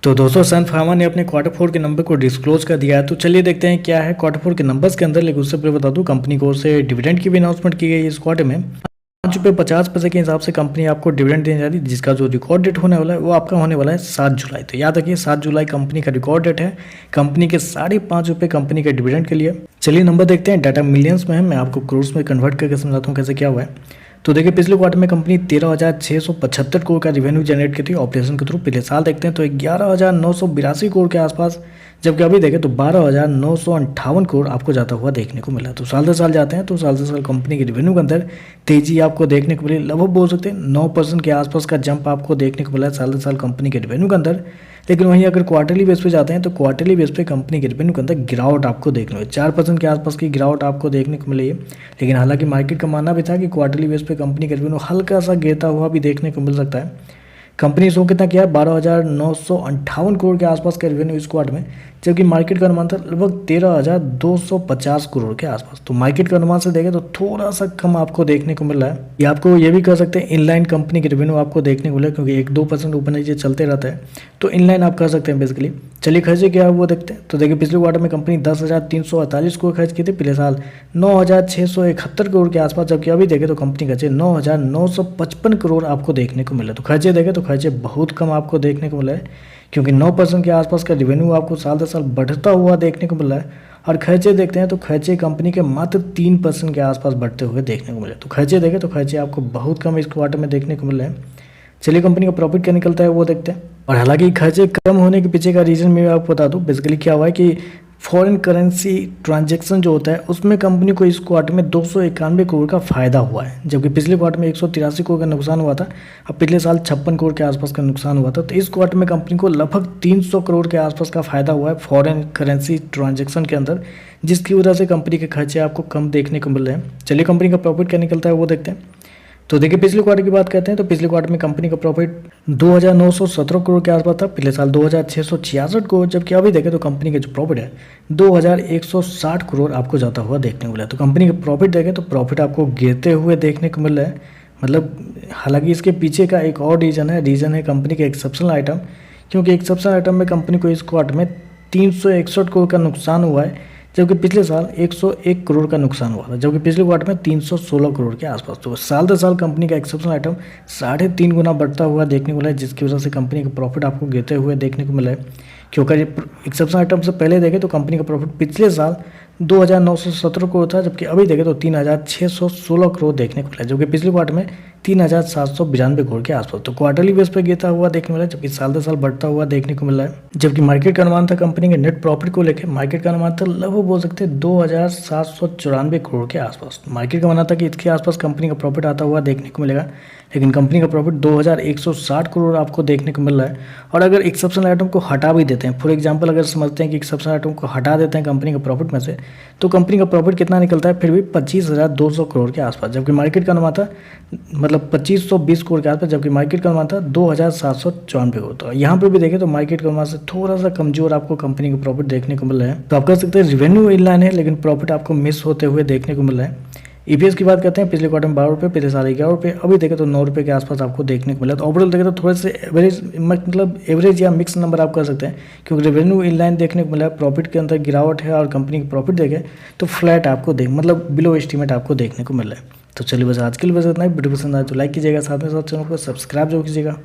तो दोस्तों सन फार्मा ने अपने क्वार्टर फोर के नंबर को डिस्क्लोज कर दिया है। तो चलिए देखते हैं क्या है क्वार्टर फोर के नंबर्स के अंदर। लेकिन उससे पहले बता दूं, कंपनी को से डिविडेंड की भी अनाउंसमेंट की गई है। इस क्वार्टर में ₹5.50 के हिसाब से कंपनी आपको डिविडेंड देने जा रही है, जिसका जो रिकॉर्ड डेट होने वाला है वो आपका होने वाला है 7 जुलाई। तो याद रखिए 7 जुलाई कंपनी का रिकॉर्ड डेट है कंपनी के ₹5.50 कंपनी के डिविडेंड के लिए। चलिए नंबर देखते हैं। डाटा मिलियंस में है, मैं आपको करोड़ में कन्वर्ट करके समझाता हूँ कैसे क्या हुआ है। तो देखिए पिछले क्वार्टर में कंपनी 13,675 करोड़ का रिवेन्यू जनरेट की थी ऑपरेशन के थ्रू। पिछले साल देखते हैं तो 11,982 करोड़ के आसपास, जबकि अभी देखें तो 12,958 करोड़ आपको जाता हुआ देखने को मिला। तो साल दर साल जाते हैं तो साल दर साल कंपनी के रिवेन्यू के अंदर तेजी आपको देखने को मिली। लगभग बोल सकते हैं 9% के आसपास का जंप आपको देखने को मिला साल दर साल कंपनी के रिवेन्यू के अंदर। लेकिन वहीं अगर क्वार्टरली बेस पे जाते हैं तो क्वार्टरली बेस पे कंपनी के रिवेन्यू के अंदर गिरावट आपको देखने को 4% के आसपास की गिरावट आपको देखने को मिली है। लेकिन हालांकि मार्केट का मानना भी था कि क्वार्टरली बेस पे कंपनी का रिवेन्यू हल्का सा गिरता हुआ भी देखने को मिल सकता है। कंपनी शो कितना किया है 12,958 करोड़ के आसपास का रेवेन्यू इस क्वार्टर में, जबकि मार्केट का अनुमान था लगभग 13,250 करोड़ के आसपास। तो मार्केट का अनुमान से देखें तो थोड़ा सा कम आपको देखने को मिल रहा है। या आपको ये भी कह सकते हैं इनलाइन कंपनी के रेवेन्यू आपको देखने को मिला, क्योंकि 1-2% ऊपर नीचे चलते रहता है, तो इनलाइन आप कह सकते हैं बेसिकली। चलिए खर्चे क्या है वो देखते हैं। तो देखिए पिछले क्वार्टर में कंपनी 10,348 करोड़ खर्च की थी, पिछले साल 9,671 करोड़ के आसपास, जबकि अभी देखें तो कंपनी खर्चे 9,955 करोड़ आपको देखने को मिला। तो खर्चे देखें तो खर्चे बहुत कम आपको देखने को मिला है, क्योंकि 9% के आसपास का रेवेन्यू आपको साल दर साल बढ़ता हुआ देखने को मिला है। और खर्चे देखते हैं तो खर्चे कंपनी के मात्र 3% के आसपास बढ़ते हुए देखने को मिले। तो खर्चे देखें तो खर्चे आपको बहुत कम इस क्वार्टर में देखने को मिल रहे हैं। चलिए कंपनी का प्रॉफिट क्या निकलता है वो देखते हैं। और हालांकि खर्चे कम होने के पीछे का रीज़न मैं आपको बता दूं, बेसिकली क्या हुआ है कि फॉरेन करेंसी ट्रांजैक्शन जो होता है उसमें कंपनी को इस क्वार्टर में 291 करोड़ का फायदा हुआ है, जबकि पिछले क्वार्टर में 183 करोड़ का नुकसान हुआ था। अब पिछले साल 56 करोड़ के आसपास का नुकसान हुआ था। तो इस क्वार्टर में कंपनी को लगभग 300 करोड़ के आसपास का फायदा हुआ है फॉरेन करेंसी ट्रांजैक्शन के अंदर, जिसकी वजह से कंपनी के खर्चे आपको कम देखने को मिल रहे हैं। चलिए कंपनी का प्रॉफिट क्या निकलता है वो देखते हैं। तो देखिए पिछले क्वार्टर की बात करते हैं तो पिछले क्वार्टर में कंपनी का प्रॉफिट 2,917 करोड़ के आसपास था, पिछले साल 2,666 करोड़, जबकि अभी देखें तो कंपनी का जो प्रॉफिट है 2,160 करोड़ आपको जाता हुआ देखने को मिला। तो कंपनी का प्रॉफिट देखें तो प्रॉफिट आपको गिरते हुए देखने को मिल रहा है। मतलब हालांकि इसके पीछे का एक और रीज़न है कंपनी के एक्सेप्शनल आइटम, क्योंकि एक्सेप्शनल आइटम में कंपनी को इस क्वार्टर में 361 करोड़ का नुकसान हुआ है, जबकि पिछले साल 101 करोड़ का नुकसान हुआ था, जबकि पिछले क्वार्टर में 316 करोड़ के आसपास। तो साल दर साल कंपनी का एक्सेप्शनल आइटम 3.5 गुना बढ़ता हुआ देखने को मिला है, जिसकी वजह से कंपनी का प्रॉफिट आपको गिरते हुए देखने को मिला है। क्योंकि एक्सेप्शनल आइटम से पहले देखें तो कंपनी का प्रॉफिट पिछले साल 2,917 करोड़ था, जबकि अभी देखें तो 3,616 करोड़ देखने को मिला, जबकि पिछले क्वार्टर में 3,792 करोड़ के आसपास। तो क्वार्टरली बेस पर गिरता हुआ देखने मिला है, जबकि साल दर साल बढ़ता हुआ देखने को मिला है। जबकि मार्केट का अनुमान था कंपनी के नेट प्रॉफिट को लेकर, मार्केट का अनुमान था लगभग बोल सकते हैं 2,794 करोड़ के आसपास। मार्केट का मानना था कि इसके आसपास कंपनी का प्रॉफिट आता हुआ देखने को मिलेगा, लेकिन कंपनी का प्रॉफिट 2,160 करोड़ आपको देखने को मिल रहा है। और अगर एक्सेप्शनल आइटम को हटा भी देते हैं, फॉर एग्जांपल अगर समझते हैं कि एक्सेप्शनल आइटम को हटा देते हैं कंपनी का प्रॉफिट में से, तो कंपनी का प्रॉफिट कितना निकलता है फिर भी 25,200 करोड़ के आसपास, जबकि मार्केट का अनुमान था मतलब 2,520 करोड़ के आसपास, जबकि मार्केट का अनुमान था 2,794 करोड़। तो यहाँ पर भी देखें तो मार्केट के अनुमान से थोड़ा सा कमजोर आपको कंपनी का प्रॉफिट देखने को मिल रहा है। तो आप कह सकते हैं रेवेन्यू इन लाइन है, लेकिन प्रॉफिट आपको मिस होते हुए देखने को मिल रहा है। ईपीएस की बात करते हैं, पिछले क्वार्टर में 12 रुपये, पिछले साल 11 रुपये, अभी देखें तो 9 रुपये के आसपास आपको देखने को मिला। तो ओवरऑल देखें तो थोड़े से एवरेज मतलब एवरेज या मिक्स नंबर आप कर सकते हैं, क्योंकि रेवेन्यू इन लाइन देखने को मिला, प्रॉफिट के अंदर गिरावट है, और कंपनी की प्रॉफिट देखें तो फ्लैट आपको मतलब बिलो एस्टीमेट आपको देखने को मिल रहा है। तो चलिए बस आज के लिए बस इतना ही। वीडियो पसंद आए तो लाइक कीजिएगा, साथ में साथ चैनल को सब्सक्राइब जरूर कीजिएगा।